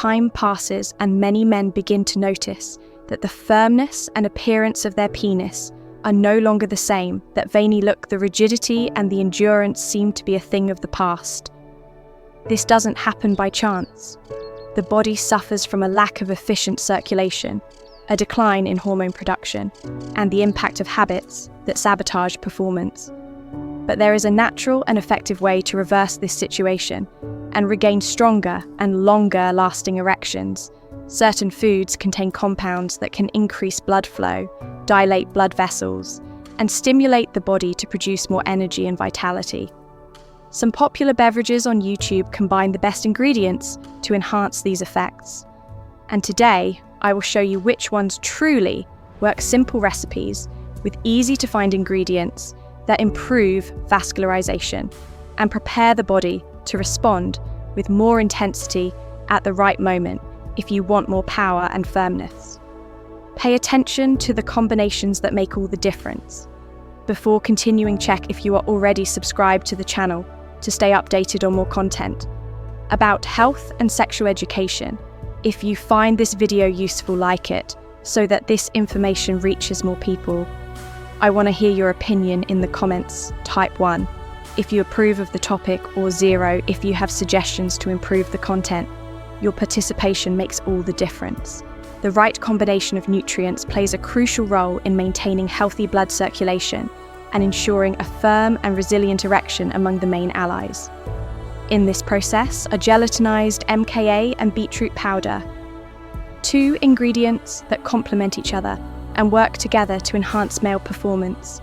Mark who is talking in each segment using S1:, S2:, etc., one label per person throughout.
S1: time passes and many men begin to notice that the firmness and appearance of their penis are no longer the same, that veiny look, the rigidity and the endurance seem to be a thing of the past. This doesn't happen by chance. The body suffers from a lack of efficient circulation, a decline in hormone production, and the impact of habits that sabotage performance. But there is a natural and effective way to reverse this situation and regain stronger and longer-lasting erections. Certain foods contain compounds that can increase blood flow, dilate blood vessels, and stimulate the body to produce more energy and vitality. Some popular beverages on YouTube combine the best ingredients to enhance these effects. And today, I will show you which ones truly work. Simple recipes with easy-to-find ingredients that improve vascularization and prepare the body to respond with more intensity at the right moment if you want more power and firmness. Pay attention to the combinations that make all the difference. Before continuing, check if you are already subscribed to the channel to stay updated on more content about health and sexual education. If you find this video useful, like it so that this information reaches more people. I want to hear your opinion in the comments. Type 1 if you approve of the topic, or 0 if you have suggestions to improve the content. Your participation makes all the difference. The right combination of nutrients plays a crucial role in maintaining healthy blood circulation and ensuring a firm and resilient erection among the main allies. In this process are gelatinized MKA and beetroot powder, two ingredients that complement each other and work together to enhance male performance.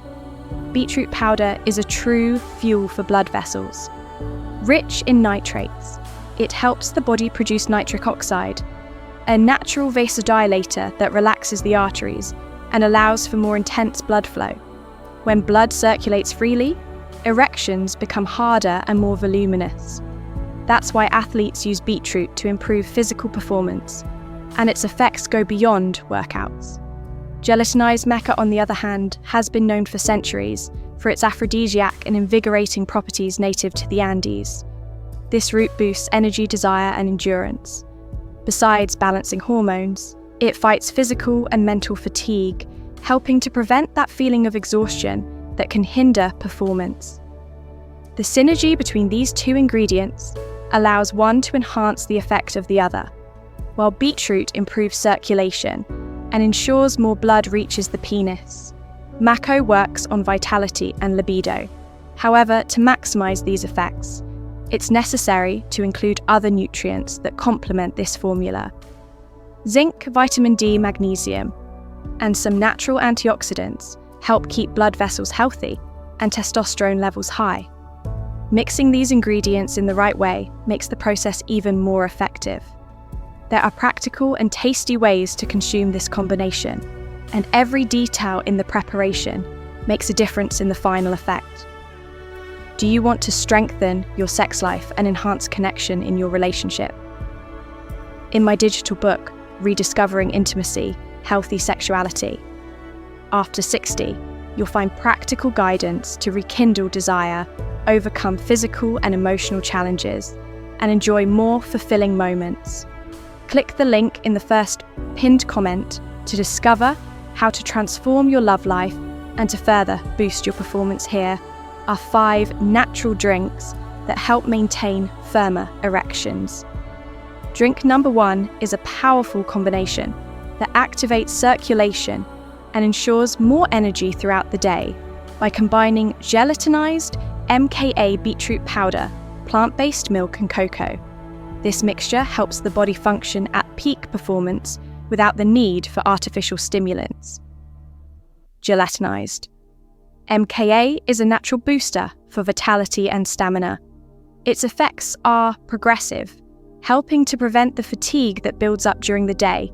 S1: Beetroot powder is a true fuel for blood vessels. Rich in nitrates, it helps the body produce nitric oxide, a natural vasodilator that relaxes the arteries and allows for more intense blood flow. When blood circulates freely, erections become harder and more voluminous. That's why athletes use beetroot to improve physical performance, and its effects go beyond workouts. Gelatinized maca, on the other hand, has been known for centuries for its aphrodisiac and invigorating properties native to the Andes. This root boosts energy, desire, and endurance. Besides balancing hormones, it fights physical and mental fatigue, helping to prevent that feeling of exhaustion that can hinder performance. The synergy between these two ingredients allows one to enhance the effect of the other, while beetroot improves circulation and ensures more blood reaches the penis. Maca works on vitality and libido. However, to maximize these effects, it's necessary to include other nutrients that complement this formula. Zinc, vitamin D, magnesium, and some natural antioxidants help keep blood vessels healthy and testosterone levels high. Mixing these ingredients in the right way makes the process even more effective. There are practical and tasty ways to consume this combination, and every detail in the preparation makes a difference in the final effect. Do you want to strengthen your sex life and enhance connection in your relationship? In my digital book, Rediscovering Intimacy, Healthy Sexuality, After 60, you'll find practical guidance to rekindle desire, overcome physical and emotional challenges, and enjoy more fulfilling moments. Click the link in the first pinned comment to discover how to transform your love life and to further boost your performance. Here are 5 natural drinks that help maintain firmer erections. Drink number 1 is a powerful combination that activates circulation and ensures more energy throughout the day by combining gelatinized MKA beetroot powder, plant-based milk and cocoa. This mixture helps the body function at peak performance without the need for artificial stimulants. Gelatinized MKA is a natural booster for vitality and stamina. Its effects are progressive, helping to prevent the fatigue that builds up during the day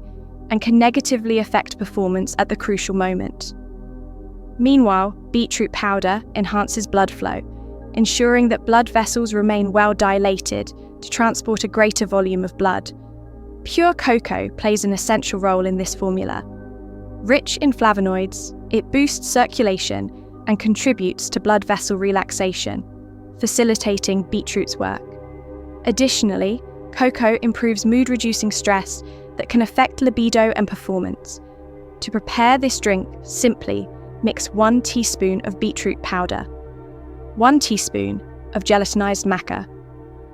S1: and can negatively affect performance at the crucial moment. Meanwhile, beetroot powder enhances blood flow, ensuring that blood vessels remain well dilated to transport a greater volume of blood. Pure cocoa plays an essential role in this formula. Rich in flavonoids, it boosts circulation and contributes to blood vessel relaxation, facilitating beetroot's work. Additionally, Cocoa improves mood-reducing stress that can affect libido and performance. To prepare this drink, simply mix 1 teaspoon of beetroot powder, 1 teaspoon of gelatinized maca,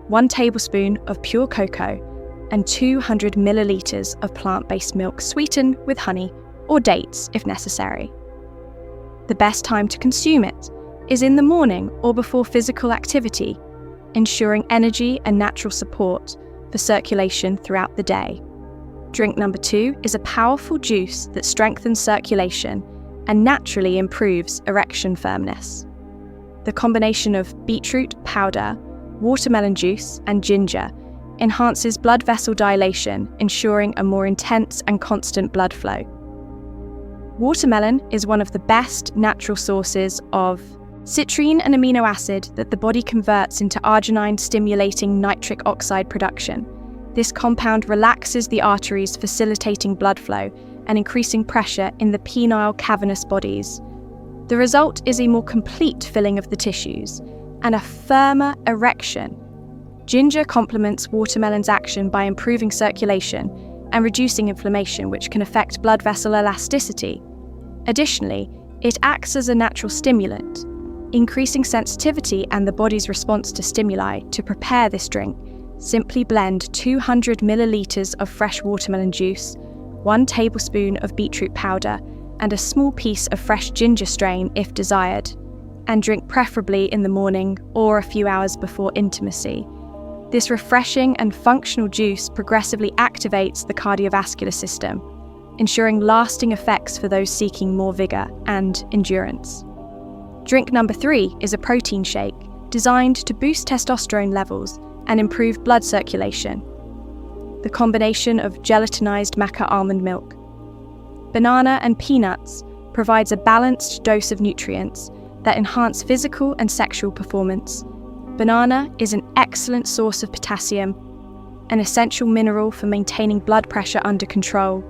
S1: 1 tablespoon of pure cocoa, and 200 milliliters of plant-based milk sweetened with honey or dates if necessary. The best time to consume it is in the morning or before physical activity, ensuring energy and natural support for circulation throughout the day. Drink number 2 is a powerful juice that strengthens circulation and naturally improves erection firmness. The combination of beetroot powder, watermelon juice, and ginger enhances blood vessel dilation, ensuring a more intense and constant blood flow. Watermelon is one of the best natural sources of citrine, an amino acid that the body converts into arginine-stimulating nitric oxide production. This compound relaxes the arteries, facilitating blood flow and increasing pressure in the penile cavernous bodies. The result is a more complete filling of the tissues and a firmer erection. Ginger complements watermelon's action by improving circulation and reducing inflammation, which can affect blood vessel elasticity. Additionally, it acts as a natural stimulant, increasing sensitivity and the body's response to stimuli. To prepare this drink, simply blend 200 milliliters of fresh watermelon juice, 1 tablespoon of beetroot powder, and a small piece of fresh ginger strain if desired, and drink preferably in the morning or a few hours before intimacy. This refreshing and functional juice progressively activates the cardiovascular system, ensuring lasting effects for those seeking more vigor and endurance. Drink number 3 is a protein shake designed to boost testosterone levels and improve blood circulation. The combination of gelatinized maca almond milk, banana, and peanuts provides a balanced dose of nutrients that enhance physical and sexual performance. Banana is an excellent source of potassium, an essential mineral for maintaining blood pressure under control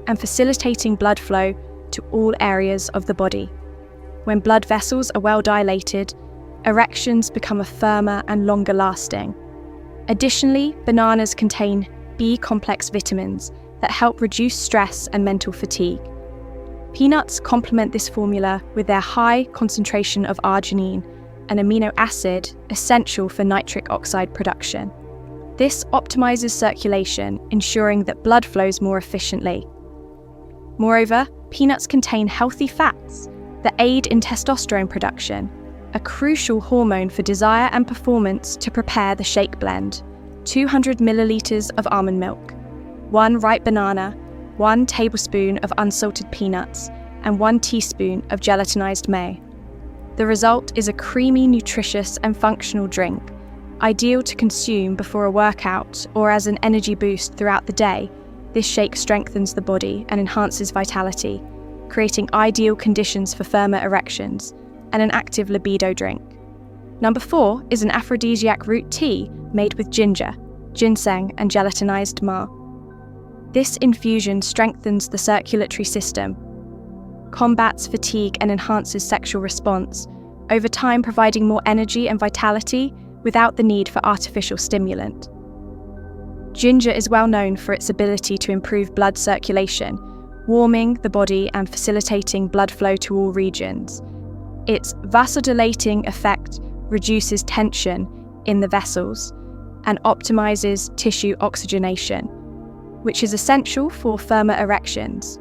S1: and facilitating blood flow to all areas of the body. When blood vessels are well dilated, erections become firmer and longer lasting. Additionally, bananas contain B-complex vitamins that help reduce stress and mental fatigue. Peanuts complement this formula with their high concentration of arginine, an amino acid essential for nitric oxide production. This optimizes circulation, ensuring that blood flows more efficiently. Moreover, peanuts contain healthy fats that aid in testosterone production, a crucial hormone for desire and performance. To prepare the shake, blend 200 milliliters of almond milk, 1 ripe banana, 1 tablespoon of unsalted peanuts, and 1 teaspoon of gelatinized may. The result is a creamy, nutritious, and functional drink, ideal to consume before a workout or as an energy boost throughout the day. This shake strengthens the body and enhances vitality, creating ideal conditions for firmer erections and an active libido drink. Number 4 is an aphrodisiac root tea made with ginger, ginseng, and gelatinized ma. This infusion strengthens the circulatory system, combats fatigue, and enhances sexual response, over time providing more energy and vitality without the need for artificial stimulant. Ginger is well known for its ability to improve blood circulation, warming the body and facilitating blood flow to all regions. Its vasodilating effect reduces tension in the vessels and optimizes tissue oxygenation, which is essential for firmer erections.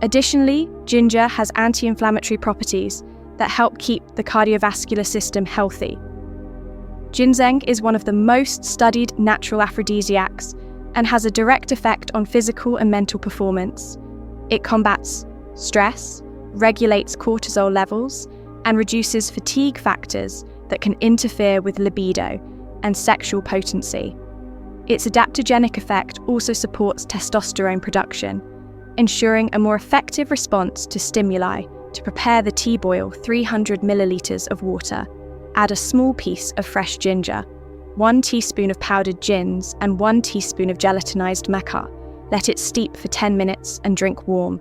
S1: Additionally, ginger has anti-inflammatory properties that help keep the cardiovascular system healthy. Ginseng is one of the most studied natural aphrodisiacs and has a direct effect on physical and mental performance. It combats stress, regulates cortisol levels, and reduces fatigue factors that can interfere with libido and sexual potency. Its adaptogenic effect also supports testosterone production, ensuring a more effective response to stimuli. To prepare the tea, boil 300 milliliters of water. Add a small piece of fresh ginger, 1 teaspoon of powdered gins, and 1 teaspoon of gelatinized maca. Let it steep for 10 minutes and drink warm.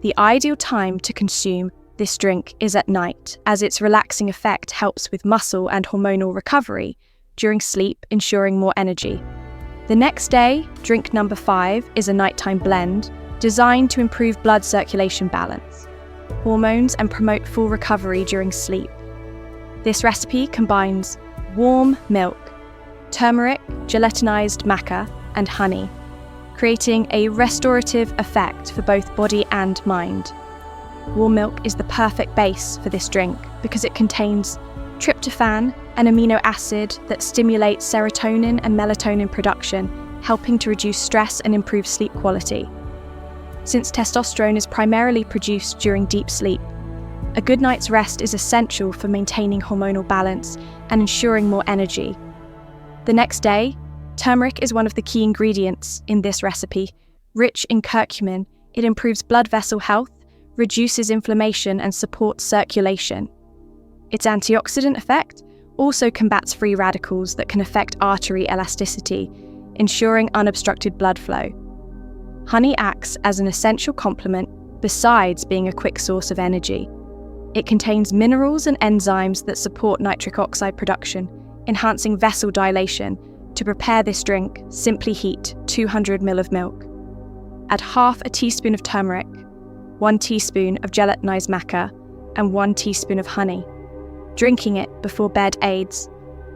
S1: The ideal time to consume this drink is at night, as its relaxing effect helps with muscle and hormonal recovery during sleep, ensuring more energy. The next day, drink number 5 is a nighttime blend designed to improve blood circulation balance, hormones, and promote full recovery during sleep. This recipe combines warm milk, turmeric, gelatinized maca, and honey, creating a restorative effect for both body and mind. Warm milk is the perfect base for this drink because it contains tryptophan, an amino acid that stimulates serotonin and melatonin production, helping to reduce stress and improve sleep quality. Since testosterone is primarily produced during deep sleep, a good night's rest is essential for maintaining hormonal balance and ensuring more energy. The next day, turmeric is one of the key ingredients in this recipe. Rich in curcumin, it improves blood vessel health, reduces inflammation, and supports circulation. Its antioxidant effect also combats free radicals that can affect artery elasticity, ensuring unobstructed blood flow. Honey acts as an essential complement besides being a quick source of energy. It contains minerals and enzymes that support nitric oxide production, enhancing vessel dilation. To prepare this drink, simply heat 200 ml of milk. Add half a teaspoon of turmeric, 1 teaspoon of gelatinized maca, and 1 teaspoon of honey. Drinking it before bed aids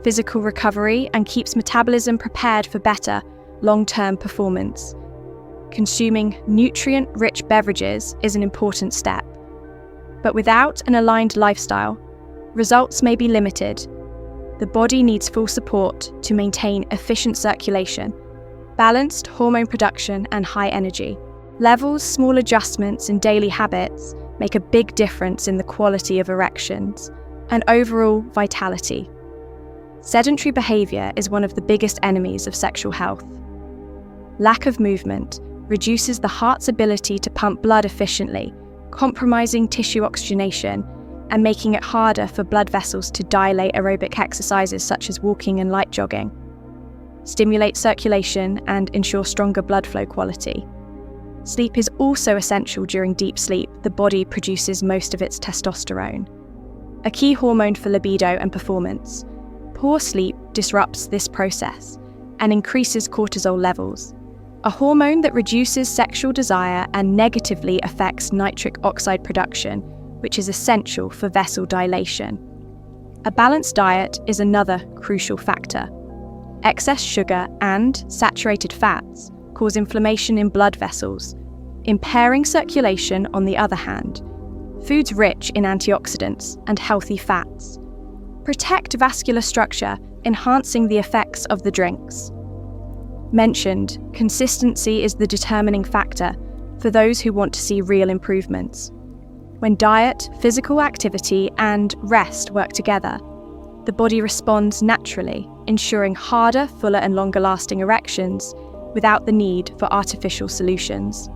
S1: physical recovery and keeps metabolism prepared for better long-term performance. Consuming nutrient-rich beverages is an important step, but without an aligned lifestyle, results may be limited. The body needs full support to maintain efficient circulation, balanced hormone production, and high energy levels. Small adjustments in daily habits make a big difference in the quality of erections and overall vitality. Sedentary behavior is one of the biggest enemies of sexual health. Lack of movement reduces the heart's ability to pump blood efficiently, compromising tissue oxygenation and making it harder for blood vessels to dilate. Aerobic exercises such as walking and light jogging stimulate circulation and ensure stronger blood flow quality. Sleep is also essential. During deep sleep, the body produces most of its testosterone, a key hormone for libido and performance. Poor sleep disrupts this process and increases cortisol levels, a hormone that reduces sexual desire and negatively affects nitric oxide production, which is essential for vessel dilation. A balanced diet is another crucial factor. Excess sugar and saturated fats cause inflammation in blood vessels, impairing circulation. On the other hand, foods rich in antioxidants and healthy fats protect vascular structure, enhancing the effects of the drinks. Mentioned, consistency is the determining factor for those who want to see real improvements. When diet, physical activity, and rest work together, the body responds naturally, ensuring harder, fuller, and longer-lasting erections without the need for artificial solutions.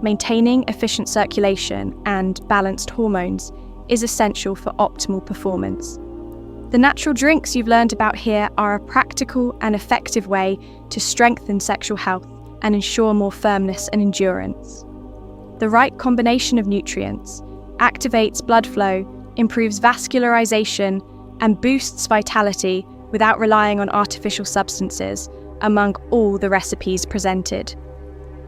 S1: Maintaining efficient circulation and balanced hormones is essential for optimal performance. The natural drinks you've learned about here are a practical and effective way to strengthen sexual health and ensure more firmness and endurance. The right combination of nutrients activates blood flow, improves vascularization, and boosts vitality without relying on artificial substances among all the recipes presented.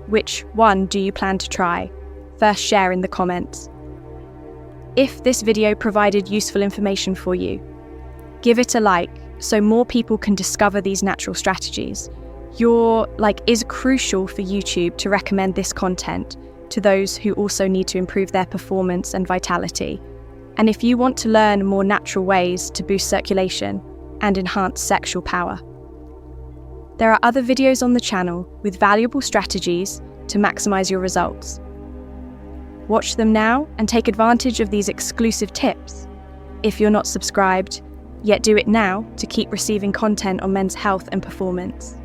S1: Which one do you plan to try? First, share in the comments. If this video provided useful information for you, give it a like so more people can discover these natural strategies. Your like is crucial for YouTube to recommend this content to those who also need to improve their performance and vitality. And if you want to learn more natural ways to boost circulation and enhance sexual power, there are other videos on the channel with valuable strategies to maximize your results. Watch them now and take advantage of these exclusive tips. If you're not subscribed, yet do it now to keep receiving content on men's health and performance.